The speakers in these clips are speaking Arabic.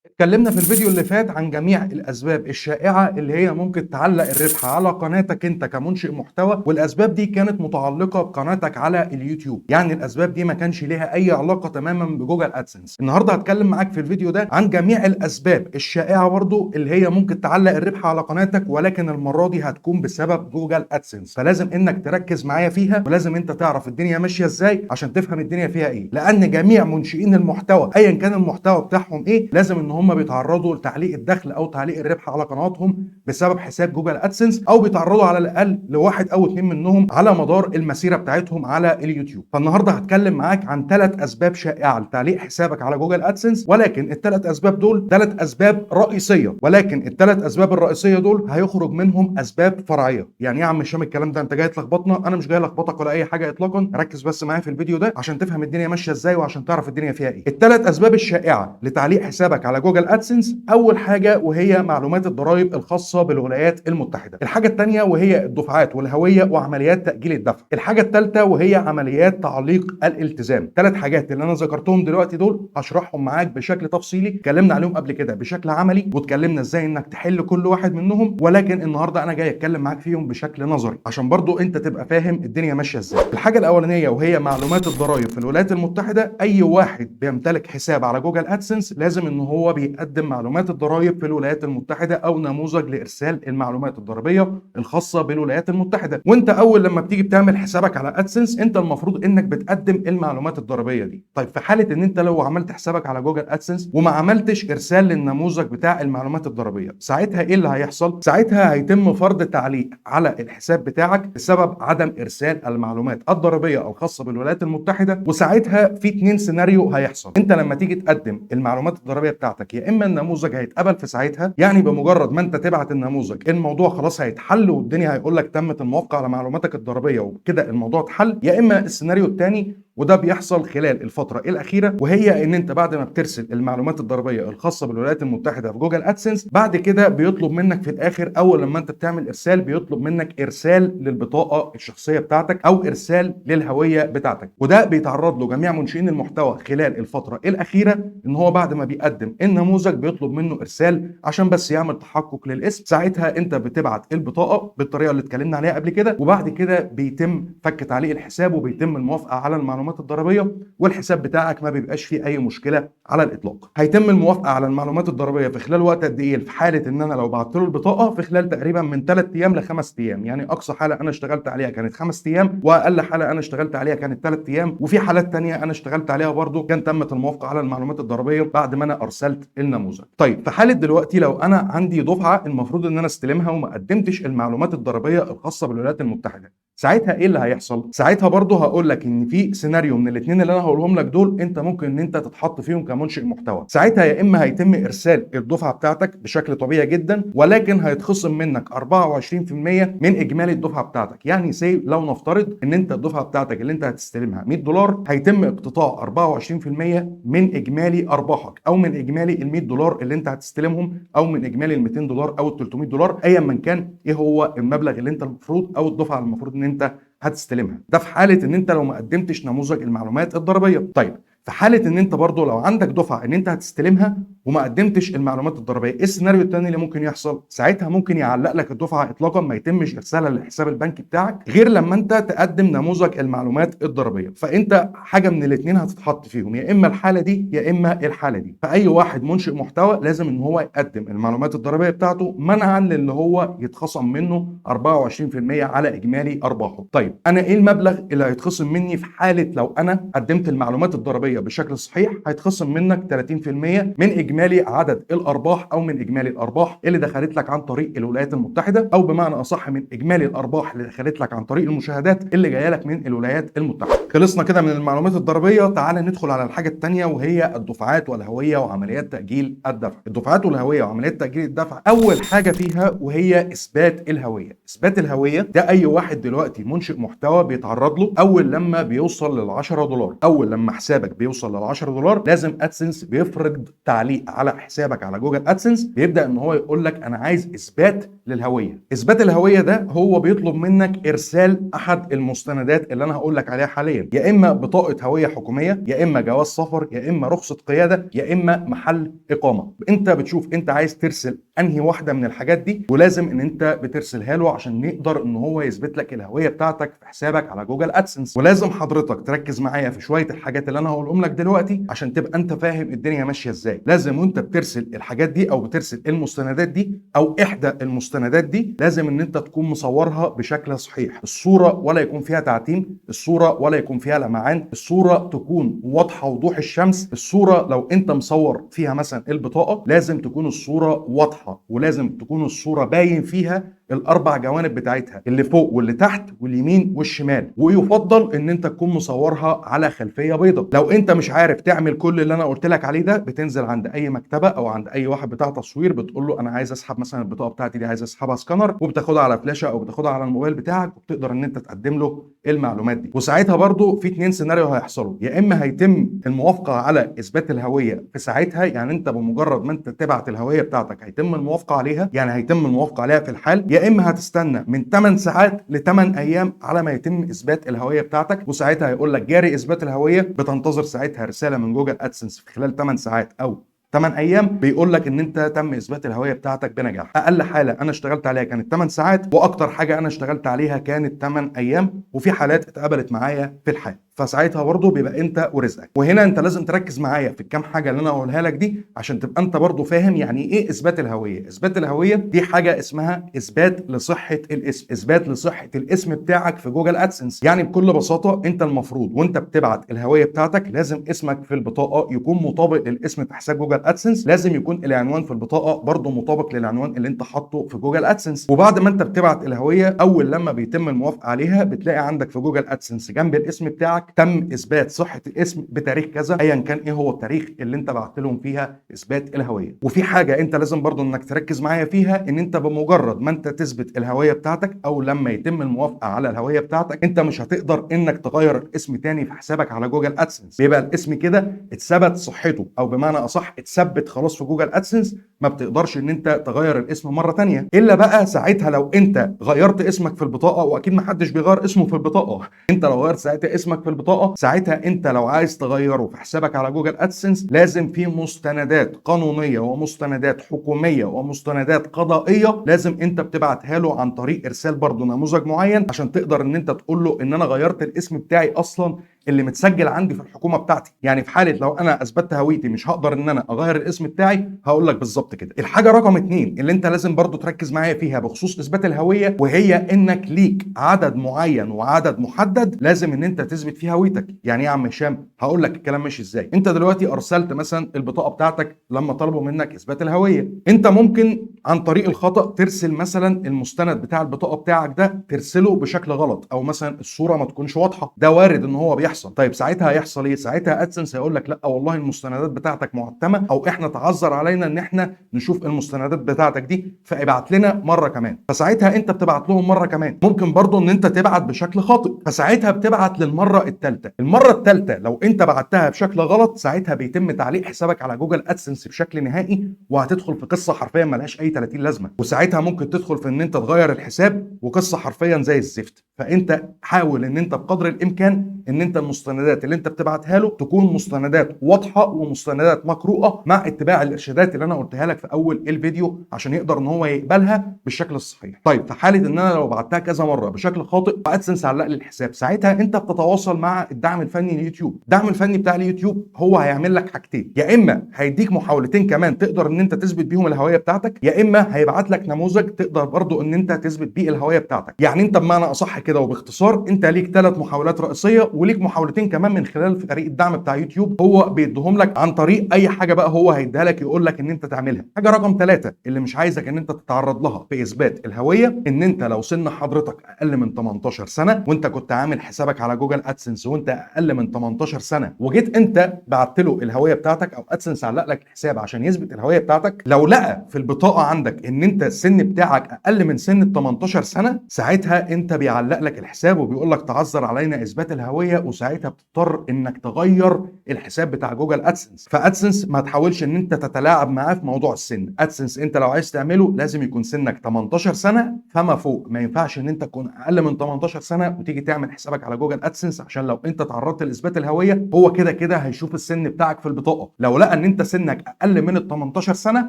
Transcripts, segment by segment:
اتكلمنا في الفيديو اللي فات عن جميع الأسباب الشائعة اللي هي ممكن تعلق الربح على قناتك انت كمنشئ محتوى، والأسباب دي كانت متعلقة بقناتك على اليوتيوب. يعني الأسباب دي ما كانش ليها أي علاقة تماما بجوجل أدسنس. النهاردة هتكلم معاك في الفيديو ده عن جميع الأسباب الشائعة برضو اللي هي ممكن تعلق الربح على قناتك، ولكن المرة دي هتكون بسبب جوجل أدسنس. فلازم انك تركز معايا فيها، ولازم انت تعرف الدنيا ماشية ازاي عشان تفهم الدنيا فيها ايه، لأن جميع منشئين المحتوى ايا كان المحتوى بتاعهم ايه لازم ان هم بيتعرضوا لتعليق الدخل او تعليق الربح على قنواتهم بسبب حساب جوجل ادسنس، او بيتعرضوا على الاقل لواحد او اتنين منهم على مدار المسيره بتاعتهم على اليوتيوب. فالنهارده هتكلم معاك عن 3 اسباب شائعه لتعليق حسابك على جوجل ادسنس، ولكن ال3 اسباب دول 3 اسباب رئيسيه، ولكن ال3 اسباب الرئيسيه دول هيخرج منهم اسباب فرعيه. يعني ايه يا عم هشام الكلام ده؟ انت جاي تلخبطنا؟ انا مش جاي الخبطك ولا اي حاجه اطلاقا. ركز بس معايا في الفيديو ده عشان تفهم الدنيا ماشيه ازاي وعشان تعرف الدنيا فيها ايه. ال3 اسباب الشائعه لتعليق حسابك على جوجل ادسنس: اول حاجه وهي معلومات الضرائب الخاصه بالولايات المتحده، الحاجه الثانيه وهي الدفعات والهويه وعمليات تاجيل الدفع، الحاجه الثالثه وهي عمليات تعليق الالتزام. 3 حاجات اللي انا ذكرتهم دلوقتي دول هشرحهم معاك بشكل تفصيلي، اتكلمنا عليهم قبل كده بشكل عملي واتكلمنا ازاي انك تحل كل واحد منهم، ولكن النهارده انا جاي اتكلم معاك فيهم بشكل نظري عشان برضو انت تبقى فاهم الدنيا ماشيه ازاي. الحاجه الاولانيه وهي معلومات الضرائب في الولايات المتحده: اي واحد بيمتلك حساب على جوجل ادسنس لازم ان هو بيقدم معلومات الضرائب في الولايات المتحده او نموذج لارسال المعلومات الضريبيه الخاصه بالولايات المتحده. وانت اول لما بتيجي بتعمل حسابك على ادسنس انت المفروض انك بتقدم المعلومات الضريبيه دي. طيب في حاله ان انت لو عملت حسابك على جوجل ادسنس وما عملتش ارسال للنموذج بتاع المعلومات الضريبيه، ساعتها ايه اللي هيحصل؟ ساعتها هيتم فرض تعليق على الحساب بتاعك بسبب عدم ارسال المعلومات الضريبيه الخاصه بالولايات المتحده. وساعتها في 2 سيناريو هيحصل: انت لما تيجي تقدم المعلومات الضريبيه بتاعتك يا اما النموذج هيتقبل في ساعتها، يعني بمجرد ما انت تبعت النموذج الموضوع خلاص هيتحل والدنيا هيقول لك تمت الموافقه على معلوماتك الضريبيه وكده الموضوع اتحل، يا اما السيناريو الثاني وده بيحصل خلال الفتره الاخيره، وهي ان انت بعد ما بترسل المعلومات الضريبيه الخاصه بالولايات المتحده في جوجل ادسنس بعد كده بيطلب منك في الاخر اول لما انت بتعمل ارسال بيطلب منك ارسال للبطاقه الشخصيه بتاعتك او ارسال للهويه بتاعتك. وده بيتعرض له جميع منشئين المحتوى خلال الفتره الاخيره، ان هو بعد ما بيقدم النموذج بيطلب منه ارسال عشان بس يعمل تحقق للاسم. ساعتها انت بتبعت البطاقه بالطريقه اللي اتكلمنا عليها قبل كده، وبعد كده بيتم فك تعليق الحساب وبيتم الموافقه على المعلومات الضريبيه، والحساب بتاعك ما بيبقاش فيه اي مشكله على الاطلاق. هيتم الموافقه على المعلومات الضريبيه في خلال وقت قد ايه؟ في حاله ان انا لو بعت له البطاقه في خلال تقريبا من 3 ايام ل5 ايام. يعني اقصى حاله انا اشتغلت عليها كانت 5 ايام، واقل حاله انا اشتغلت عليها كانت 3 ايام، وفي حالات ثانيه انا اشتغلت عليها برضو كان تمت الموافقه على المعلومات الضريبيه بعد ما انا ارسلت النموذج. طيب في حاله دلوقتي لو انا عندي دفعه المفروض ان انا استلمها وما قدمتش المعلومات الضريبيه الخاصه بالولايات المتحده، ساعتها ايه اللي هيحصل؟ ساعتها برضو هقول لك ان في سيناريو من الاثنين اللي انا هقولهم لك دول انت ممكن ان انت تتحط فيهم كمنشئ محتوى. ساعتها يا اما هيتم ارسال الدفعه بتاعتك بشكل طبيعي جدا، ولكن هيتخصم منك 24% من اجمالي الدفعه بتاعتك. يعني لو نفترض ان انت الدفعه بتاعتك اللي انت هتستلمها $100، هيتم اقتطاع 24% من اجمالي ارباحك، او من اجمالي ال$100 اللي انت هتستلمهم، او من اجمالي ال$200 او ال$300 ايا من كان ايه هو المبلغ اللي انت المفروض او الدفعه المفروض ان انت هتستلمها. ده في حاله ان انت لو ما قدمتش نموذج المعلومات الضريبيه. طيب في حاله ان انت برضو لو عندك دفعه ان انت هتستلمها وما قدمتش المعلومات الضريبيه، ايه السيناريو الثاني اللي ممكن يحصل؟ ساعتها ممكن يعلق لك الدفعه اطلاقا، ما يتمش ارسالها للحساب البنكي بتاعك غير لما انت تقدم نموذج المعلومات الضريبيه. فانت حاجه من الاثنين هتتحط فيهم، يا اما الحاله دي يا اما الحاله دي. فاي واحد منشئ محتوى لازم ان هو يقدم المعلومات الضريبيه بتاعته منعا للي هو يتخصم منه 24% على اجمالي ارباحه. طيب انا ايه المبلغ اللي هيتخصم مني في حاله لو انا قدمت المعلومات الضريبيه بشكل صحيح؟ هيتخصم منك 30% من اجمالي عدد الارباح، او من اجمالي الارباح اللي دخلت لك عن طريق الولايات المتحده، او بمعنى اصح من اجمالي الارباح اللي دخلت لك عن طريق المشاهدات اللي جايه لك من الولايات المتحده. خلصنا كده من المعلومات الضريبيه، تعال ندخل على الحاجه الثانيه وهي الدفعات والهويه وعمليات تاجيل الدفع. الدفعات والهويه وعمليات تاجيل الدفع اول حاجه فيها وهي اثبات الهويه. اثبات الهويه ده اي واحد دلوقتي منشئ محتوى بيتعرض له اول لما بيوصل $10. اول لما حسابك بيوصل $10 لازم ادسنس بيفرض تعليق تعليق على حسابك على جوجل ادسنس بيبدا ان هو يقول لك انا عايز اثبات للهويه. اثبات الهويه ده هو بيطلب منك ارسال احد المستندات اللي انا هقول لك عليها حاليا، يا اما بطاقه هويه حكوميه، يا اما جواز سفر، يا اما رخصه قياده، يا اما محل اقامه. انت بتشوف انت عايز ترسل انهي واحده من الحاجات دي، ولازم ان انت بترسلها له عشان يقدر ان هو يثبت لك الهويه بتاعتك في حسابك على جوجل ادسنس. ولازم حضرتك تركز معايا في شويه الحاجات اللي انا هقولهم لك دلوقتي عشان تبقى انت فاهم الدنيا ماشيه ازاي. لازم وانت بترسل الحاجات دي او بترسل المستندات دي او احدى المستندات دي، لازم ان انت تكون مصورها بشكل صحيح. الصوره ولا يكون فيها تعتيم، الصوره ولا يكون فيها لمعان، الصوره تكون واضحه وضوح الشمس. الصوره لو انت مصور فيها مثلا البطاقه لازم تكون الصوره واضحه، ولازم تكون الصوره باين فيها الاربع جوانب بتاعتها، اللي فوق واللي تحت واليمين والشمال. ويفضل ان انت تكون مصورها على خلفيه بيضاء. لو انت مش عارف تعمل كل اللي انا قلت لك عليه ده، بتنزل عند اي مكتبه او عند اي واحد بتاع تصوير، بتقول له انا عايز اسحب مثلا البطاقه بتاعتي دي، عايز اسحبها سكانر، وبتاخدها على فلاشه او بتاخدها على الموبايل بتاعك، وبتقدر ان انت تقدم له المعلومات دي. وساعتها برضو في 2 سيناريو هيحصلوا، يا اما هيتم الموافقه على اثبات الهويه في ساعتها، يعني انت بمجرد ما انت تبعت الهويه بتاعتك هيتم الموافقه عليها، يعني هيتم الموافقه عليها في الحال، يا اما هتستنى من 8 ساعات ل 8 ايام على ما يتم اثبات الهويه بتاعتك، وساعتها هيقول لك جاري اثبات الهويه. بتنتظر ساعتها رساله من جوجل ادسنس في خلال 8 ساعات او 8 ايام بيقول لك ان انت تم اثبات الهويه بتاعتك بنجاح. اقل حاله انا اشتغلت عليها كانت 8 ساعات، واكتر حاجه انا اشتغلت عليها كانت 8 ايام، وفي حالات اتقبلت معايا في الحال. فساعتها برضه بيبقى انت ورزقك. وهنا انت لازم تركز معايا في الكام حاجه اللي انا هقولها لك دي عشان تبقى انت برضه فاهم يعني ايه اثبات الهويه. اثبات الهويه دي حاجه اسمها اثبات لصحه الاسم، اثبات لصحه الاسم بتاعك في جوجل ادسنس. يعني بكل بساطه انت المفروض وانت بتبعت الهويه بتاعتك لازم اسمك في البطاقه يكون مطابق للاسم في حساب جوجل ادسنس، لازم يكون العنوان في البطاقه برضه مطابق للعنوان اللي انت حاطه في جوجل ادسنس. وبعد ما انت بتبعت الهويه، اول لما بيتم الموافقه عليها بتلاقي عندك في جوجل ادسنس جنب الاسم بتاعك تم اثبات صحه الاسم بتاريخ كذا، ايا كان ايه هو التاريخ اللي انت بعت لهم فيها اثبات الهويه. وفي حاجه انت لازم برضو انك تركز معايا فيها، ان انت بمجرد ما انت تثبت الهويه بتاعتك او لما يتم الموافقه على الهويه بتاعتك، انت مش هتقدر انك تغير الاسم تاني في حسابك على جوجل ادسنس. بيبقى الاسم كده اتثبت صحته، او بمعنى اصح اتثبت خلاص في جوجل ادسنس، ما بتقدرش ان انت تغير الاسم مره تانية. الا بقى ساعتها لو انت غيرت اسمك في البطاقه، واكيد ما حدش بيغير اسمه في البطاقه، انت لو غيرت ساعتها اسمك في البطاقه، ساعتها انت لو عايز تغيره في حسابك على جوجل ادسنس لازم في مستندات قانونيه ومستندات حكوميه ومستندات قضائيه لازم انت بتبعتها له عن طريق ارسال برضه نموذج معين، عشان تقدر ان انت تقول له ان انا غيرت الاسم بتاعي اصلا اللي متسجل عندي في الحكومه بتاعتي. يعني في حاله لو انا اثبتت هويتي مش هقدر ان انا اغير الاسم بتاعي، هقول لك بالظبط كده. الحاجه رقم 2 اللي انت لازم برضو تركز معايا فيها بخصوص اثبات الهويه، وهي انك ليك عدد معين وعدد محدد لازم ان انت تثبت فيه هويتك. يعني ايه يا عم هشام؟ هقول لك الكلام ماشي ازاي. انت دلوقتي ارسلت مثلا البطاقه بتاعتك لما طلبوا منك اثبات الهويه، انت ممكن عن طريق الخطا ترسل مثلا المستند بتاع البطاقه بتاعك ده ترسله بشكل غلط، او مثلا الصوره ما تكونش واضحه. ده وارد ان هو بيحصل. طيب ساعتها هيحصل ايه؟ ساعتها ادسنس هيقول لك لا والله المستندات بتاعتك معتمه، او احنا تعذر علينا ان احنا نشوف المستندات بتاعتك دي، فابعت لنا مره كمان. فساعتها انت بتبعت لهم مره كمان. ممكن برضو ان انت تبعت بشكل خاطئ، فساعتها بتبعت للمره الثالثه. المره الثالثه لو انت بعتها بشكل غلط، ساعتها بيتم تعليق حسابك على جوجل ادسنس بشكل نهائي، وهتدخل في قصه حرفيا ملهاش اي 30 لازمه. وساعتها ممكن تدخل في ان انت تغير الحساب، وقصه حرفيا زي الزفت. فانت حاول ان انت بقدر الامكان ان انت المستندات اللي انت بتبعتها له تكون مستندات واضحه ومستندات مقروءه مع اتباع الارشادات اللي انا قلتها لك في اول الفيديو، عشان يقدر ان هو يقبلها بالشكل الصحيح. طيب في حاله ان انا لو بعتها كذا مره بشكل خاطئ، ادسنس علق لي الحساب، ساعتها انت بتتواصل مع الدعم الفني لليوتيوب. الدعم الفني بتاع اليوتيوب هو هيعمل لك حاجتين، يا اما هيديك محاولتين كمان تقدر ان انت تثبت بيهم الهويه بتاعتك، يا اما هيبعت لك نموذج تقدر برضو ان انت تثبت بيه الهويه بتاعتك. يعني انت بمعنى اصح كده وباختصار، انت ليك 3 محاولات رئيسيه، وليك محاولتين كمان من خلال فريق الدعم بتاع يوتيوب هو بيديهم لك عن طريق اي حاجه بقى هو هيديها لك يقول لك ان انت تعملها. حاجه رقم 3 اللي مش عايزك ان انت تتعرض لها في اثبات الهويه، ان انت لو سن حضرتك اقل من 18 سنه، وانت كنت عامل حسابك على جوجل ادسنس وانت اقل من 18 سنه، وجيت انت بعت له الهويه بتاعتك، او ادسنس علق لك الحساب عشان يثبت الهويه بتاعتك، لو لقى في البطاقه عندك ان انت السن بتاعك اقل من سن ال 18 سنه، ساعتها انت بيعلق لك الحساب وبيقول لك تعذر علينا اثبات الهويه، وساعتها بتضطر انك تغير الحساب بتاع جوجل ادسنس. فادسنس ما تحاولش ان انت تتلاعب معاه في موضوع السن. ادسنس انت لو عايز تعمله لازم يكون سنك 18 سنه فما فوق، ما ينفعش ان انت تكون اقل من 18 سنه وتيجي تعمل حسابك على جوجل ادسنس، عشان لو انت تعرضت لاثبات الهويه هو كده كده هيشوف السن بتاعك في البطاقه. لو لقى ان انت سنك اقل من ال 18 سنه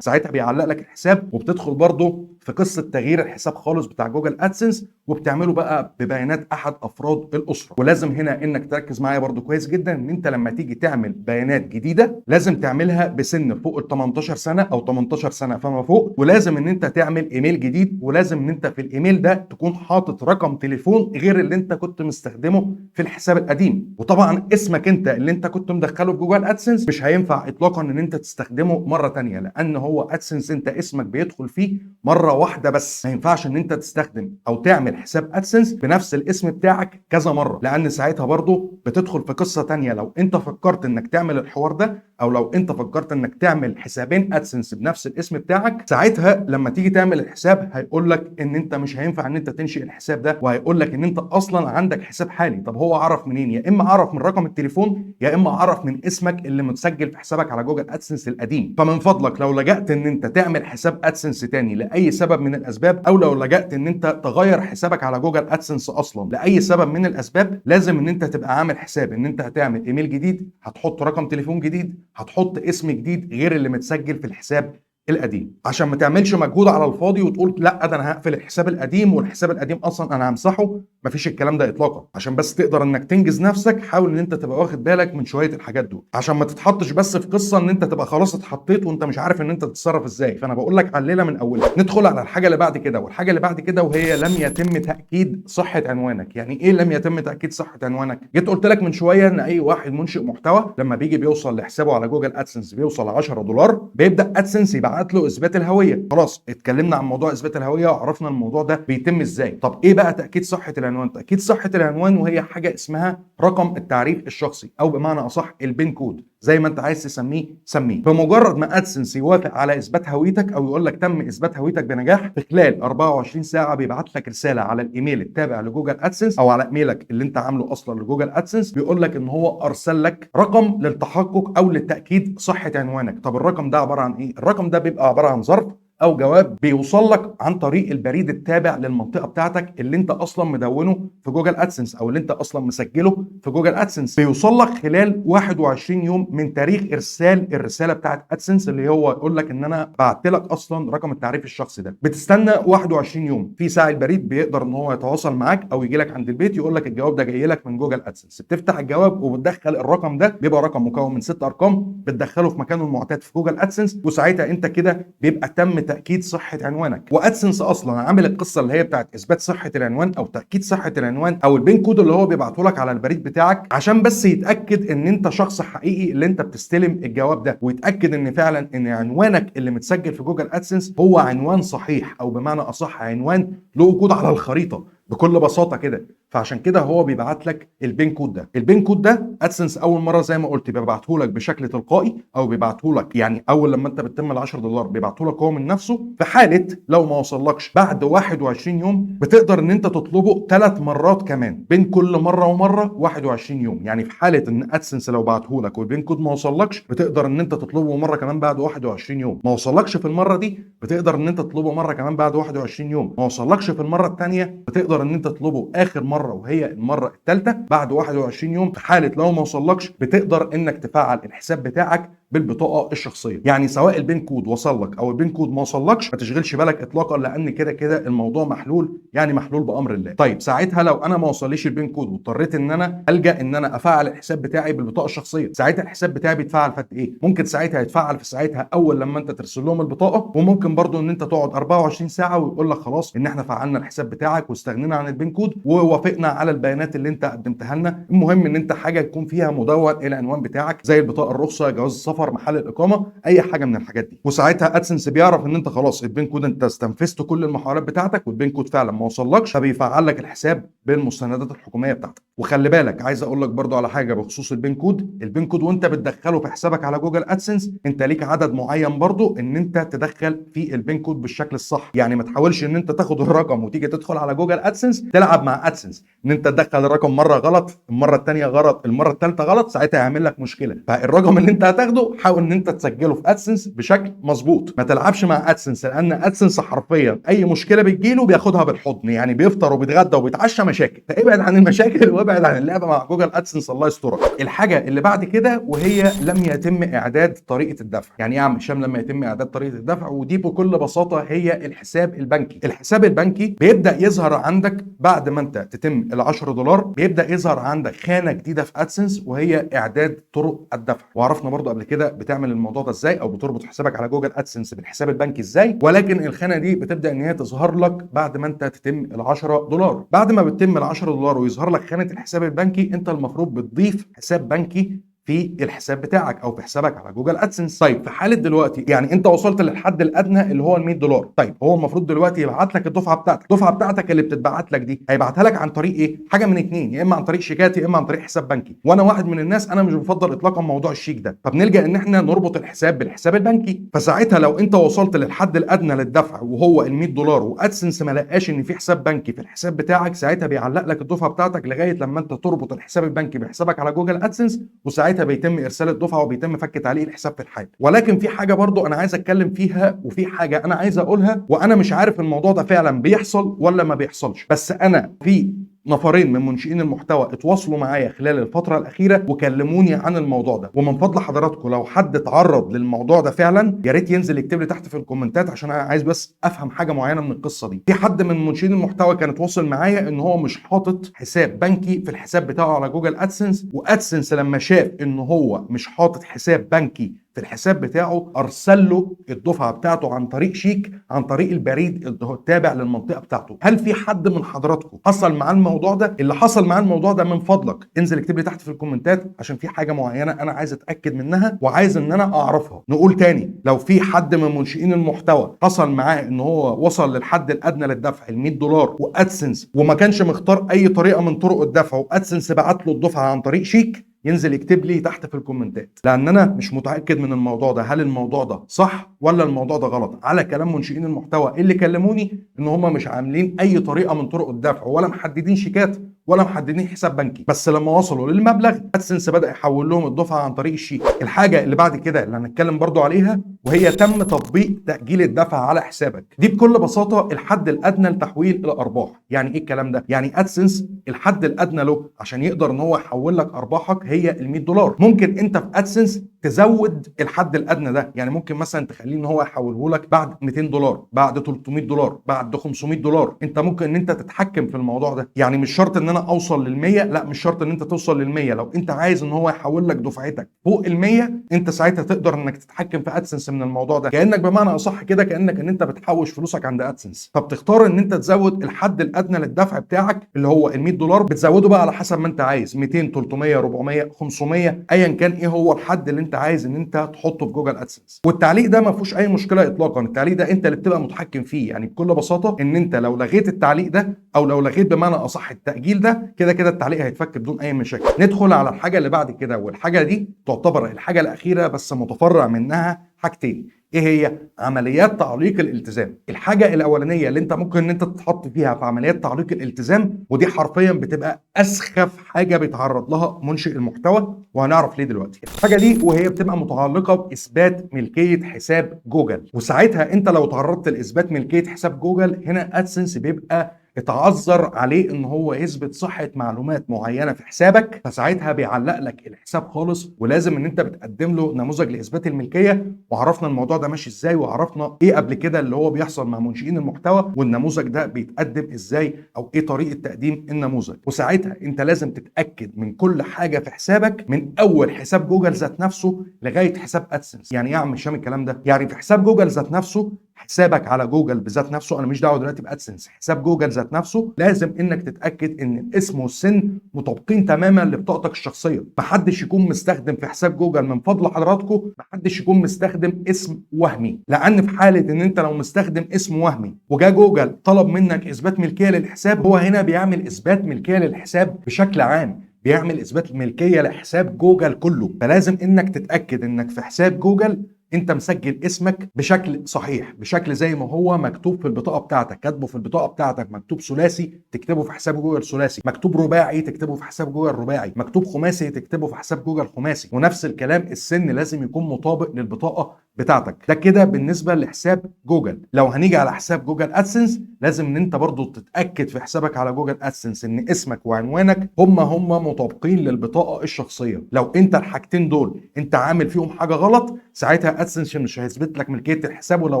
ساعتها بيعلق لك الحساب، وبتدخل برضه في قصه تغيير الحساب خالص بتاع جوجل ادسنس، وبتعمله بقى ببيانات احد افراد الاسره. ولازم هنا انك تركز معايا برضه كويس جدا ان انت لما تيجي تعمل بيانات جديده لازم تعملها بسن فوق ال 18 سنه او 18 سنه فما فوق، ولازم ان انت تعمل ايميل جديد، ولازم ان انت في الايميل ده تكون حاطط رقم تليفون غير اللي انت كنت مستخدمه في الحساب القديم. وطبعا اسمك انت اللي انت كنت مدخله في جوجل ادسنس مش هينفع اطلاقا ان انت تستخدمه مره ثانيه، لان هو ادسنس انت اسمك بيدخل فيه مره واحده بس. ما ينفعش ان انت تستخدم او تعمل حساب ادسنس بنفس الاسم بتاعك كذا مره، لان ساعتها برضو بتدخل في قصه ثانيه. لو انت فكرت انك تعمل الحوار ده، او لو انت فكرت انك تعمل حسابين ادسنس بنفس الاسم بتاعك، ساعتها لما تيجي تعمل الحساب هيقول لك ان انت مش هينفع ان انت تنشئ الحساب ده، وهيقول لك ان انت اصلا عندك حساب حالي. طب هو عرف منين؟ يا اما عرف من رقم التليفون، يا اما عرف من اسمك اللي متسجل في حسابك على جوجل ادسنس القديم. فمن فضلك لو لجأت ان انت تعمل حساب ادسنس تاني لاي سبب من الاسباب، او لو لجأت ان انت تغير حسابك على جوجل ادسنس اصلا لاي سبب من الاسباب، لازم ان انت تبقى عامل حساب ان انت هتعمل ايميل جديد، هتحط رقم تليفون جديد، هتحط اسم جديد غير اللي متسجل في الحساب القديم، عشان ما تعملش مجهود على الفاضي وتقول لا ده انا هقفل الحساب القديم والحساب القديم اصلا انا همسحه. مفيش الكلام ده اطلاقا. عشان بس تقدر انك تنجز نفسك حاول ان انت تبقى واخد بالك من شويه الحاجات دول، عشان ما تتحطش بس في قصه ان انت تبقى خلاص اتحطيت وانت مش عارف ان انت تتصرف ازاي. فانا بقول لك عليها من اولها. ندخل على الحاجه اللي بعد كده، والحاجه اللي بعد كده وهي لم يتم تاكيد صحه عنوانك. يعني ايه لم يتم تاكيد صحه عنوانك؟ جيت قلت لك من شويه ان اي واحد منشئ محتوى لما بيجي بيوصل لحسابه على جوجل ادسنس بيوصل 10 دولار بيبدا ادسنس يبعت له اثبات الهويه. خلاص اتكلمنا عن موضوع اثبات الهويه وعرفنا الموضوع ده بيتم ازاي. طب ايه بقى تاكيد صحه العنوان؟ تاكيد صحه العنوان وهي حاجه اسمها رقم التعريف الشخصي، او بمعنى اصح البين كود، زي ما انت عايز تسميه سميه. بمجرد ما ادسنس يوافق على اثبات هويتك او يقول لك تم اثبات هويتك بنجاح، في خلال 24 ساعه بيبعت لك رساله على الايميل التابع لجوجل ادسنس او على ايميلك اللي انت عامله اصلا لجوجل ادسنس، بيقول لك ان هو ارسل لك رقم للتحقق او للتاكيد صحه عنوانك. طب الرقم ده عباره عن ايه؟ الرقم ده بيبقى عباره عن ظرف او جواب بيوصل لك عن طريق البريد التابع للمنطقه بتاعتك اللي انت اصلا مدونه في جوجل ادسنس او اللي انت اصلا مسجله في جوجل ادسنس. بيوصل لك خلال 21 يوم من تاريخ ارسال الرساله بتاعت ادسنس، اللي هو يقول لك ان انا بعت لك اصلا رقم التعريف الشخصي ده. بتستنى 21 يوم في ساعه البريد بيقدر ان هو يتواصل معاك او يجي لك عند البيت يقول لك الجواب ده جاي لك من جوجل ادسنس. بتفتح الجواب وبتدخل الرقم ده، بيبقى رقم مكون من 6 ارقام، بتدخله في مكانه المعتاد في جوجل ادسنس، وساعتها انت كده بيبقى تم تاكيد صحه عنوانك. وادسنس اصلا عامل القصه اللي هي بتاعت اثبات صحه العنوان او تاكيد صحه العنوان او البين كود اللي هو بيبعته لك على البريد بتاعك، عشان بس يتاكد ان انت شخص حقيقي اللي انت بتستلم الجواب ده، ويتاكد ان فعلا ان عنوانك اللي متسجل في جوجل ادسنس هو عنوان صحيح، او بمعنى اصح عنوان له وجود على الخريطه بكل بساطه كده. فعشان كده هو بيبعت لك البين كود ده. البين كود ده ادسنس اول مره زي ما قلت بيبعته لك بشكل تلقائي، او بيبعته لك يعني اول لما انت بتتم ال 10 دولار بيبعته لك هو من نفسه. في حاله لو ما وصلكش بعد 21 يوم بتقدر ان انت تطلبه 3 مرات كمان، بين كل مره ومره 21 يوم. يعني في حاله ان ادسنس لو بعته لك والبين كود ما وصلكش بتقدر ان انت تطلبه مره كمان بعد 21 يوم. ما وصلكش في المره دي بتقدر ان انت تطلبه مره كمان بعد 21 يوم. ما وصلكش في المره الثانيه بتقدر ان انت تطلبه اخر مره وهي المره الثالثه بعد 21 يوم. في حاله لو ما وصلكش بتقدر انك تفعل الحساب بتاعك بالبطاقه الشخصيه. يعني سواء البين كود وصل لك او البين كود ما وصلكش ما تشغلش بالك اطلاقا، لان كده كده الموضوع محلول، يعني محلول بامر الله. طيب ساعتها لو انا ما وصليش البين كود واضطريت ان انا الجا ان انا افعل الحساب بتاعي بالبطاقه الشخصيه، ساعتها الحساب بتاعي بيتفعل في ايه؟ ممكن ساعتها يتفعل في ساعتها اول لما انت ترسل لهم البطاقه، وممكن برضو ان انت تقعد 24 ساعه ويقول لك خلاص ان احنا فعلنا الحساب بتاعك واستغنينا عن البين كود ووافقنا على البيانات اللي انت قدمتها لنا. المهم ان انت حاجه يكون فيها مدون العنوان بتاعك زي البطاقه الرخصه، جواز السفر، محل الاقامه، اي حاجه من الحاجات دي. وساعتها ادسنس بيعرف ان انت خلاص البين كود انت استنفذت كل المحاولات بتاعتك والبين كود فعلا ما وصلكش، فبيفعل لك الحساب بالمستندات الحكوميه بتاعتك. وخلي بالك عايز اقول لك برضو على حاجه بخصوص البين كود. البين كود وانت بتدخله في حسابك على جوجل ادسنس انت ليك عدد معين برضو ان انت تدخل في البين كود بالشكل الصح. يعني ما تحاولش ان انت تاخد الرقم وتيجي تدخل على جوجل ادسنس تلعب مع ادسنس ان انت تدخل الرقم مره غلط، المره الثانيه غلط، المره الثالثه غلط، ساعتها هيعمل لك مشكله. فالرقم اللي انت هتاخده حاول ان انت تسجله في ادسنس بشكل مظبوط. ما تلعبش مع ادسنس لان ادسنس حرفيا اي مشكله بتجيله بياخدها بالحضن، يعني بيفطر وبيتغدى وبيتعشى مشاكل. فابعد عن المشاكل وابعد عن اللعبه مع جوجل ادسنس الله يسترك. الحاجه اللي بعد كده وهي لم يتم اعداد طريقه الدفع. يعني ايه يا عم هشام لما يتم اعداد طريقه الدفع؟ ودي بكل بساطه هي الحساب البنكي. الحساب البنكي بيبدا يظهر عندك بعد ما انت تتم ال 10 دولار، بيبدا يظهر عندك خانه جديده في ادسنس وهي اعداد طرق الدفع. وعرفنا برضو قبل كده بتعمل الموضوع ده ازاي او بتربط حسابك على جوجل ادسنس بالحساب البنكي ازاي، ولكن الخانه دي بتبدا ان هي تظهر لك بعد ما انت تتم ال 10 دولار. بعد ما بتتم ال 10 دولار ويظهر لك خانه الحساب البنكي انت المفروض بتضيف حساب بنكي في الحساب بتاعك او في حسابك على جوجل ادسنس. طيب في حاله دلوقتي يعني انت وصلت للحد الادنى اللي هو ال 100 دولار، طيب هو المفروض دلوقتي يبعت لك الدفعه بتاعتك. الدفعه بتاعتك اللي بتتبعت لك دي هيبعتها لك عن طريق ايه؟ حاجه من اتنين، يا اما عن طريق شيكات يا اما عن طريق حساب بنكي. وانا واحد من الناس انا مش بفضل اطلاقا موضوع الشيك ده، فبنلجا ان احنا نربط الحساب بالحساب البنكي. فساعتها لو انت وصلت للحد الادنى للدفع وهو ال 100 دولار وادسنس ما لقاش ان في حساب بنكي في الحساب بتاعك، ساعتها بيعلق لك الدفعه بتاعتك لغايه لما انت تربط الحساب البنكي بحسابك على جوجل ادسنس، وساعتها بيتم ارسال الدفعه وبيتم فك تعليق الحساب في الحال. ولكن في حاجه برضو انا عايز اتكلم فيها وفي حاجه انا عايز اقولها، وانا مش عارف الموضوع ده فعلا بيحصل ولا ما بيحصلش، بس انا في نفرين من منشئين المحتوى اتواصلوا معايا خلال الفتره الاخيره وكلموني عن الموضوع ده. ومن فضل حضراتكم لو حد اتعرض للموضوع ده فعلا يا ريت ينزل يكتب لي تحت في الكومنتات عشان انا عايز بس افهم حاجه معينه من القصه دي. في حد من منشئين المحتوى كان اتواصل معايا ان هو مش حاطط حساب بنكي في الحساب بتاعه على جوجل ادسنس، وادسنس لما شاف ان هو مش حاطط حساب بنكي في الحساب بتاعه ارسل له الدفعه بتاعته عن طريق شيك عن طريق البريد التابع للمنطقه بتاعته. هل في حد من حضراتكم حصل معاه الموضوع ده؟ اللي حصل معاه الموضوع ده من فضلك انزل اكتب لي تحت في الكومنتات عشان في حاجه معينه انا عايز اتاكد منها وعايز ان انا اعرفها. نقول تاني لو في حد من منشئين المحتوى حصل معاه ان هو وصل للحد الادنى للدفع ال 100 دولار وادسنس وما كانش مختار اي طريقه من طرق الدفع وادسنس بعت له الدفعه عن طريق شيك، ينزل يكتب لي تحت في الكومنتات، لان انا مش متاكد من الموضوع ده. هل الموضوع ده صح ولا الموضوع ده غلط؟ على كلام منشئين المحتوى اللي كلموني ان هم مش عاملين اي طريقه من طرق الدفع ولا محددين شيكات ولا محددين حساب بنكي، بس لما وصلوا للمبلغ ادسنس بدا يحول لهم الدفعه عن طريق الشيك. الحاجه اللي بعد كده اللي هنتكلم برضو عليها وهي تم تطبيق تاجيل الدفع على حسابك. دي بكل بساطه الحد الادنى لتحويل الارباح. يعني ايه الكلام ده؟ يعني ادسنس الحد الادنى له عشان يقدر ان هو يحول لك ارباحك هي ال 100 دولار. ممكن انت في ادسنس تزود الحد الادنى ده، يعني ممكن مثلا تخليه ان هو يحوله لك بعد 200 دولار، بعد 300 دولار، بعد 500 دولار. انت ممكن ان انت تتحكم في الموضوع ده. يعني مش شرط ان انا اوصل لل 100، لا مش شرط ان انت توصل لل 100. لو انت عايز ان هو يحول لك دفعتك فوق ال 100 انت ساعتها تقدر انك تتحكم في ادسنس من الموضوع ده. كانك بمعنى اصح كده كانك ان انت بتحوش فلوسك عند ادسنس، فبتختار ان انت تزود الحد الادنى للدفع بتاعك اللي هو ال 100 دولار. بتزوده بقى على حسب ما انت عايز، 200 300 400 500 ايا كان ايه هو الحد اللي انت عايز ان انت تحطه في جوجل ادسنس. والتعليق ده ما فيهوش اي مشكله اطلاقا، التعليق ده انت اللي بتبقى متحكم فيه. يعني بكل بساطه ان انت لو لغيت التعليق ده او لو لغيت بمعنى اصح التاجيل ده كده كده التعليق هيتفك بدون اي مشاكل. ندخل على الحاجه اللي بعد كده، والحاجه دي تعتبر الحاجه الاخيره بس متفرع منها حاجتين. ايه هي؟ عمليات تعليق الالتزام. الحاجه الاولانيه اللي انت ممكن ان انت تتحط فيها في عمليات تعليق الالتزام، ودي حرفيا بتبقى اسخف حاجه بيتعرض لها منشئ المحتوى، وهنعرف ليه دلوقتي. الحاجه دي وهي بتبقى متعلقه باثبات ملكيه حساب جوجل. وساعتها انت لو تعرضت لاثبات ملكيه حساب جوجل هنا ادسنس بيبقى اتعذر عليه ان هو يثبت صحه معلومات معينه في حسابك، فساعتها بيعلق لك الحساب خالص، ولازم ان انت بتقدم له نموذج لاثبات الملكيه. وعرفنا الموضوع ده ماشي ازاي، وعرفنا ايه قبل كده اللي هو بيحصل مع منشئين المحتوى، والنموذج ده بيتقدم ازاي او ايه طريقه تقديم النموذج. وساعتها انت لازم تتاكد من كل حاجه في حسابك من اول حساب جوجل ذات نفسه لغايه حساب ادسنس. يعني ايه يا عم هشام الكلام ده؟ يعني في حساب جوجل ذات نفسه حسابك على جوجل بذات نفسه، انا مش دعوه دلوقتي بادسنس، حساب جوجل ذات نفسه، لازم انك تتاكد ان الاسم والسن مطابقين تماما لبطاقتك الشخصيه. محدش يكون مستخدم في حساب جوجل من فضل حضراتكم، محدش يكون مستخدم اسم وهمي، لان في حاله ان انت لو مستخدم اسم وهمي وجا جوجل طلب منك اثبات ملكيه للحساب، هو هنا بيعمل اثبات ملكيه للحساب بشكل عام، بيعمل اثبات ملكيه لحساب جوجل كله. فلازم انك تتاكد انك في حساب جوجل انت مسجل اسمك بشكل صحيح، بشكل زي ما هو مكتوب في البطاقه بتاعتك. كاتبه في البطاقه بتاعتك مكتوب ثلاثي تكتبه في حساب جوجل ثلاثي، مكتوب رباعي تكتبه في حساب جوجل رباعي، مكتوب خماسي تكتبه في حساب جوجل خماسي. ونفس الكلام السن لازم يكون مطابق للبطاقه بتاعتك. ده كده بالنسبه لحساب جوجل. لو هنيجي على حساب جوجل ادسنس، لازم ان انت برضو تتاكد في حسابك على جوجل ادسنس ان اسمك وعنوانك هم مطابقين للبطاقه الشخصيه. لو انت الحاجتين دول انت عامل فيهم حاجه غلط، ساعتها ادسنس مش هيثبت لك ملكيه الحساب ولو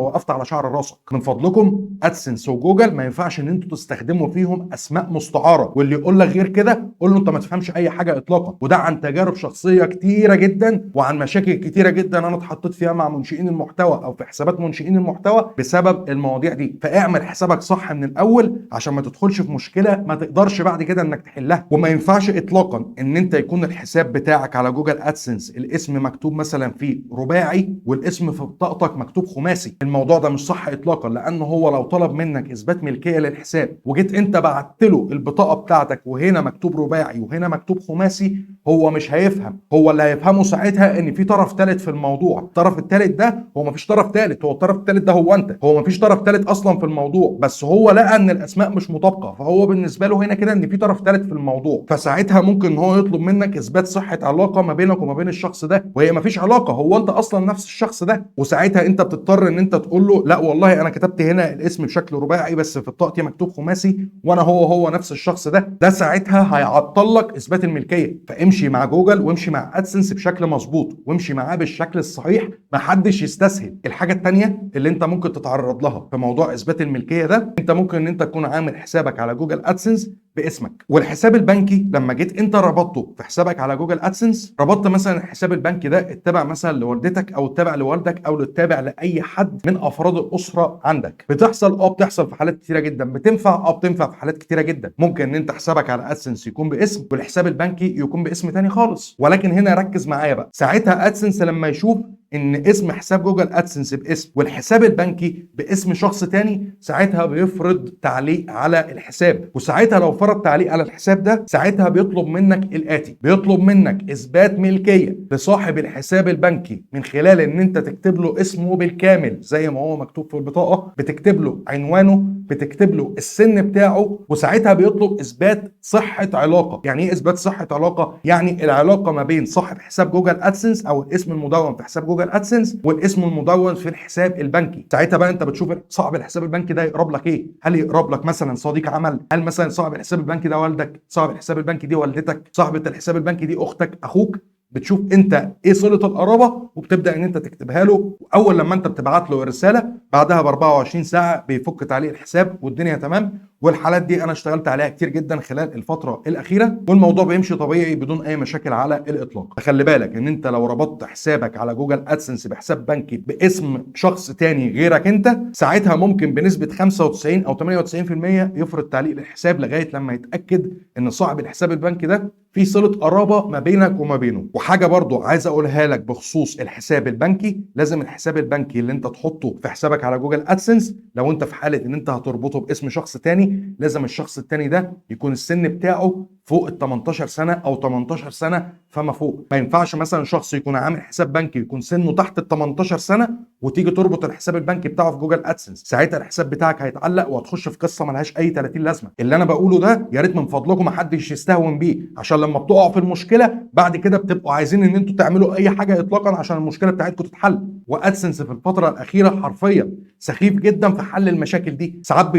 وقفت على شعر راسك. من فضلكم ادسنس وجوجل ما ينفعش ان انتوا تستخدموا فيهم اسماء مستعاره، واللي يقول لك غير كده قول له انت ما تفهمش اي حاجه اطلاقا. وده عن تجارب شخصيه كتيره جدا وعن مشاكل كتيره جدا انا اتحطيت فيها مع منشئين المحتوى او في حسابات منشئين المحتوى بسبب المواضيع دي. فاعمل حسابك صح من الاول عشان ما تدخلش في مشكله ما تقدرش بعد كده انك تحلها. وما ينفعش اطلاقا ان انت يكون الحساب بتاعك على جوجل ادسنس الاسم مكتوب مثلا فيه رباعي والاسم في بطاقتك مكتوب خماسي. الموضوع ده مش صح اطلاقا، لانه هو لو طلب منك اثبات ملكيه للحساب وجيت انت بعت له البطاقه بتاعتك وهنا مكتوب رباعي وهنا مكتوب خماسي، هو مش هيفهم. هو اللي هيفهمه ساعتها ان في طرف ثالث في الموضوع. الطرف الثالث ده هو مفيش طرف ثالث، هو الطرف الثالث ده هو انت. هو مفيش طرف ثالث اصلا في الموضوع، بس هو لقى ان الاسماء مش مطابقه، فهو بالنسبه له هنا كده ان في طرف ثالث في الموضوع. فساعتها ممكن ان هو يطلب منك اثبات صحه علاقه ما بينك وما بين الشخص ده، وهي مفيش علاقه، هو انت اصلا نفس الشخص ده. وساعتها انت بتضطر ان انت تقول له لا والله انا كتبت هنا الاسم بشكل رباعي بس في بطاقتي مكتوب خماسي وانا هو نفس الشخص ده. ده ساعتها هيعطل لك اثبات الملكيه. فامشي مع جوجل وامشي مع ادسنس بشكل مظبوط وامشي معاه بالشكل الصحيح، محدش يستسهل. الحاجه الثانيه اللي انت ممكن تتعرض لها في موضوع اثبات الملكيه ده، انت ممكن ان انت تكون عامل حسابك على جوجل ادسنس باسمك، والحساب البنكي لما جيت انت ربطته في حسابك على جوجل ادسنس، ربطت مثلا الحساب البنكي ده اتبع مثلا لوالدتك او اتبع لوالدك او اتبع لاي حد من افراد الاسره عندك. بتحصل في حالات كتيره جدا، بتنفع في حالات كتيره جدا. ممكن ان انت حسابك على ادسنس يكون باسم والحساب البنكي يكون باسم تاني خالص. ولكن هنا ركز معايا بقى، ساعتها ادسنس لما يشوف ان اسم حساب جوجل ادسنس باسم والحساب البنكي باسم شخص تاني، ساعتها بيفرض تعليق على الحساب. وساعتها لو فرض تعليق على الحساب ده، ساعتها بيطلب منك الاتي: بيطلب منك اثبات ملكيه لصاحب الحساب البنكي من خلال ان انت تكتب له اسمه بالكامل زي ما هو مكتوب في البطاقه، بتكتب له عنوانه، بتكتب له السن بتاعه، وساعتها بيطلب اثبات صحه علاقه. يعني ايه اثبات صحه علاقه؟ يعني العلاقه ما بين صاحب حساب جوجل ادسنس او الاسم المدون في حساب جوجل ادسنس والاسم المدون في الحساب البنكي. ساعتها بقى انت بتشوف صاحب الحساب البنكي ده يقرب لك ايه؟ هل يقرب لك مثلا صديق عمل؟ هل مثلا صاحب الحساب البنكي ده والدك؟ صاحب الحساب البنكي دي والدتك؟ صاحبة الحساب البنكي دي اختك، اخوك؟ بتشوف انت ايه صله القرابه وبتبدا ان انت تكتبها له. واول لما انت بتبعت له الرساله بعدها ب 24 ساعه بيفك تعليق الحساب والدنيا تمام. والحالات دي انا اشتغلت عليها كتير جدا خلال الفتره الاخيره، والموضوع بيمشي طبيعي بدون اي مشاكل على الاطلاق. خلي بالك ان انت لو ربطت حسابك على جوجل ادسنس بحساب بنكي باسم شخص تاني غيرك انت، ساعتها ممكن بنسبه 95 او 98% يفرض تعليق للحساب لغايه لما يتاكد ان صاحب الحساب البنكي ده في صله قرابه ما بينك وما بينه. وحاجه برضو عايز اقولها لك بخصوص الحساب البنكي، لازم الحساب البنكي اللي انت تحطه في حسابك على جوجل ادسنس، لو انت في حاله ان انت هتربطه باسم شخص تاني، لازم الشخص التاني ده يكون السن بتاعه فوق ال 18 سنه او 18 سنه فما فوق. ما ينفعش مثلا شخص يكون عامل حساب بنكي يكون سنه تحت ال 18 سنه وتيجي تربط الحساب البنكي بتاعه في جوجل ادسنس، ساعتها الحساب بتاعك هيتعلق وهتخش في قصه ملهاش اي 30 لازمه. اللي انا بقوله ده يا ريت من فضلكم ما حدش يستهون بيه، عشان لما بتقعوا في المشكله بعد كده بتبقوا عايزين ان انتوا تعملوا اي حاجه اطلاقا عشان المشكله بتاعتكم تتحل. وادسنس في الفتره الاخيره حرفيا سخيف جدا في حل المشاكل دي، ساعات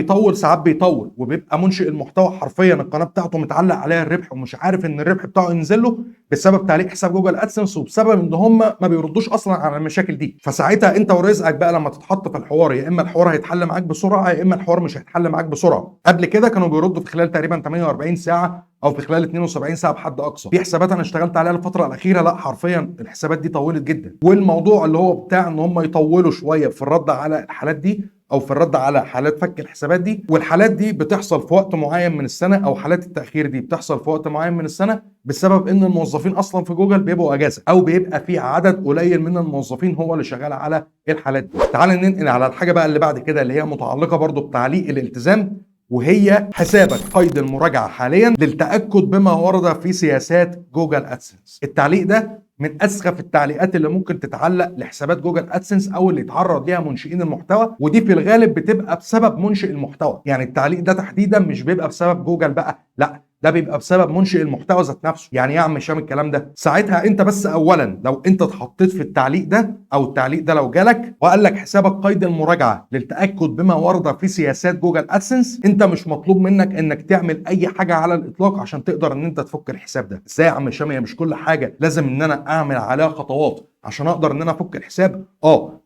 بيطول وبيبقى منشئ المحتوى حرفيا القناه بتاعته متعلق عليها الربح ومش عارف ان الربح بتاعه ينزل له بسبب تعليق حساب جوجل ادسنس وبسبب ان هم ما بيردوش اصلا على المشاكل دي. فساعتها انت ورزقك بقى لما تتحط في الحوار، يا اما الحوار هيتحل معاك بسرعه يا اما الحوار مش هيتحل معاك بسرعه. قبل كده كانوا بيردوا في خلال تقريبا 48 ساعه او في خلال 72 ساعه بحد اقصى. في حسابات انا اشتغلت عليها الفتره الاخيره لا حرفيا الحسابات دي طولت جدا. والموضوع اللي هو بتاع ان هم يطولوا شويه في الرد على الحالات دي او في الرد على حالات فك الحسابات دي، والحالات دي بتحصل في وقت معين من السنه، او حالات التاخير دي بتحصل في وقت معين من السنه بسبب ان الموظفين اصلا في جوجل بيبقوا اجازه، او بيبقى في عدد قليل من الموظفين هو اللي شغال على الحالات دي. تعال ننقل على الحاجه بقى اللي بعد كده، اللي هي متعلقه برضو بتعليق الالتزام، وهي حسابك قيد المراجعه حاليا للتاكد بما ورد في سياسات جوجل ادسنس. التعليق ده من اسخف التعليقات اللي ممكن تتعلق لحسابات جوجل ادسنس او اللي يتعرض ليها منشئين المحتوى، ودي في الغالب بتبقى بسبب منشئ المحتوى. يعني التعليق ده تحديدا مش بيبقى بسبب جوجل بقى، لا ده بيبقى بسبب منشئ المحتوى ذات نفسه. يعني ايه يا عم هشام الكلام ده؟ ساعتها انت بس اولا لو انت اتحطيت في التعليق ده، او التعليق ده لو جالك وقال لك حسابك قيد المراجعه للتاكد بما ورد في سياسات جوجل ادسنس، انت مش مطلوب منك انك تعمل اي حاجه على الاطلاق عشان تقدر ان انت تفك الحساب ده. ازاي يا عم هشام؟ هي مش كل حاجه لازم ان انا اعمل عليها خطوات عشان اقدر ان انا افك الحساب؟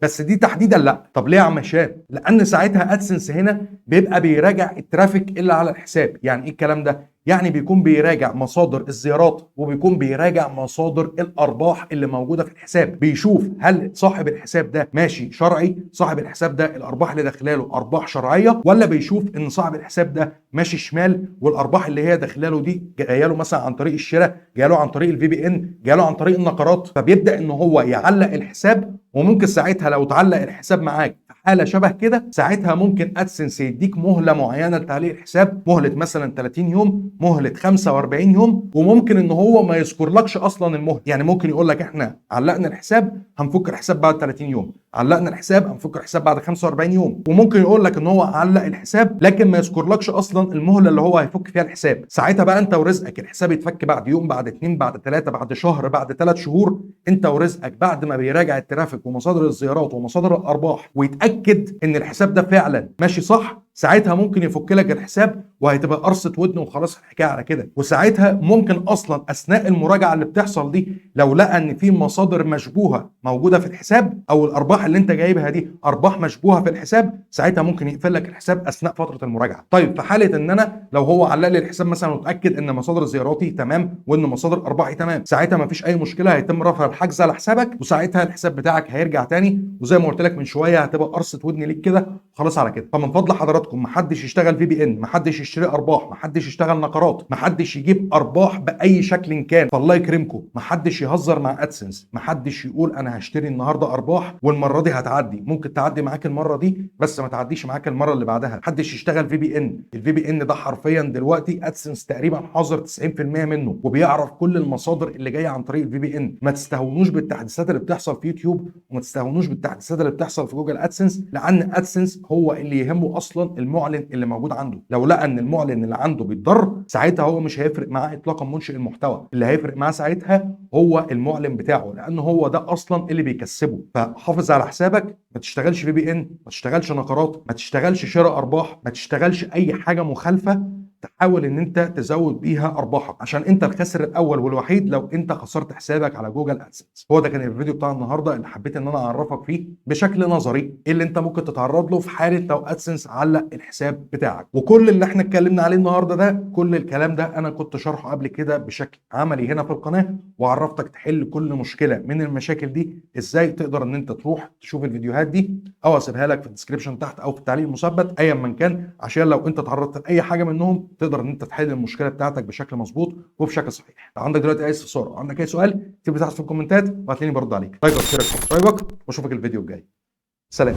بس دي تحديدا لا. طب ليه يا عم هشام؟ لان ساعتها ادسنس هنا بيبقى بيراجع الترافيك اللي على الحساب. يعني ايه الكلام ده؟ يعني بيكون بيراجع مصادر الزيارات، وبيكون بيراجع مصادر الارباح اللي موجوده في الحساب. بيشوف هل صاحب الحساب ده ماشي شرعي، صاحب الحساب ده الارباح اللي داخلاله ارباح شرعيه، ولا بيشوف ان صاحب الحساب ده ماشي شمال، والارباح اللي هي داخلاله دي جايه له مثلا عن طريق الشراء، جايه له عن طريق الفي بي ان، جايه له عن طريق النقرات. فبيبدا ان هو يعلق الحساب، وممكن ساعتها لو تعلق الحساب معاك حاله شبه كده، ساعتها ممكن ادسنس يديك مهله معينه لتعليق الحساب، مهله مثلا 30 يوم، مهله 45 يوم، وممكن ان هو ما يذكرلكش اصلا المهله. يعني ممكن يقول لك احنا علقنا الحساب هنفك الحساب بعد 30 يوم، علقنا الحساب هنفك الحساب بعد 45 يوم، وممكن يقول لك ان هو علق الحساب لكن ما يذكرلكش اصلا المهله اللي هو هيفك فيها الحساب. ساعتها بقى انت ورزقك الحساب يتفك بعد يوم، بعد 2، بعد 3، بعد شهر، بعد 3 شهور. انت ورزقك بعد ما بيراجع الترافيك ومصادر الزيارات ومصادر الارباح ويتاكد ان الحساب ده فعلا ماشي صح، ساعتها ممكن يفك لك الحساب وهتبقى قرصه ودن وخلاص الحكايه على كده. وساعتها ممكن اصلا اثناء المراجعه اللي بتحصل دي لو لقى ان في مصادر مشبوهه موجوده في الحساب، او الارباح اللي انت جايبها دي ارباح مشبوهه في الحساب، ساعتها ممكن يقفل لك الحساب اثناء فتره المراجعه. طيب في حاله ان انا لو هو علق لي الحساب مثلا وتاكد ان مصادر زياراتي تمام وان مصادر ارباحي تمام، ساعتها مفيش اي مشكله، هيتم رفع الحجز على حسابك، وساعتها الحساب بتاعك هيرجع تاني، وزي ما قلت لك من شويه هتبقى قرصه ودن ليك كده خلاص على كده. فمن فضل حضراتكم محدش يشتغل في بي ان، محدش يشتري ارباح، محدش يشتغل نقرات، محدش يجيب ارباح باي شكل كان. فالله يكرمكم محدش يهزر مع ادسنس، محدش يقول انا هشتري النهارده ارباح والمره دي هتعدي. ممكن تعدي معاك المره دي بس ما تعديش معاك المره اللي بعدها. محدش يشتغل في بي ان. الفي بي ان ده حرفيا دلوقتي ادسنس تقريبا حاظر 90% منه، وبيعرف كل المصادر اللي جايه عن طريق الفي بي ان. ما تستهونوش بالتحديثات اللي بتحصل في يوتيوب، وما تستهونوش بالتحديثات اللي بتحصل في جوجل ادسنس، لان ادسنس هو اللي يهمه اصلا المعلن اللي موجود عنده. لو لقى ان المعلن اللي عنده بيتضر، ساعتها هو مش هيفرق معاه اطلاقا منشئ المحتوى. اللي هيفرق معاه ساعتها هو المعلن بتاعه، لان هو ده اصلا اللي بيكسبه. فحافظ على حسابك، ما تشتغلش في بي ان، ما تشتغلش نقرات، ما تشتغلش شراء ارباح، ما تشتغلش اي حاجه مخالفه تحاول ان انت تزود بيها ارباحك، عشان انت الخاسر الاول والوحيد لو انت خسرت حسابك على جوجل ادسنس. هو ده كان الفيديو بتاع النهارده اللي حبيت ان انا اعرفك فيه بشكل نظري ايه اللي انت ممكن تتعرض له في حاله لو ادسنس علق الحساب بتاعك. وكل اللي احنا اتكلمنا عليه النهارده ده، كل الكلام ده انا كنت شارحه قبل كده بشكل عملي هنا في القناه، وعرفتك تحل كل مشكله من المشاكل دي ازاي. تقدر ان انت تروح تشوف الفيديوهات دي، او اسيبها لك في الديسكربشن تحت او في التعليق المثبت ايا من كان، عشان لو انت تعرضت لاي حاجه منهم تقدر ان انت تحل المشكله بتاعتك بشكل مظبوط وبشكل صحيح. لو عندك دلوقتي اي استفسار او عندك اي سؤال، اكتب لي تحت في الكومنتات وهتلاقيني برد عليك. لايك وشيرك وسبسكرايبك، واشوفك الفيديو الجاي. سلام.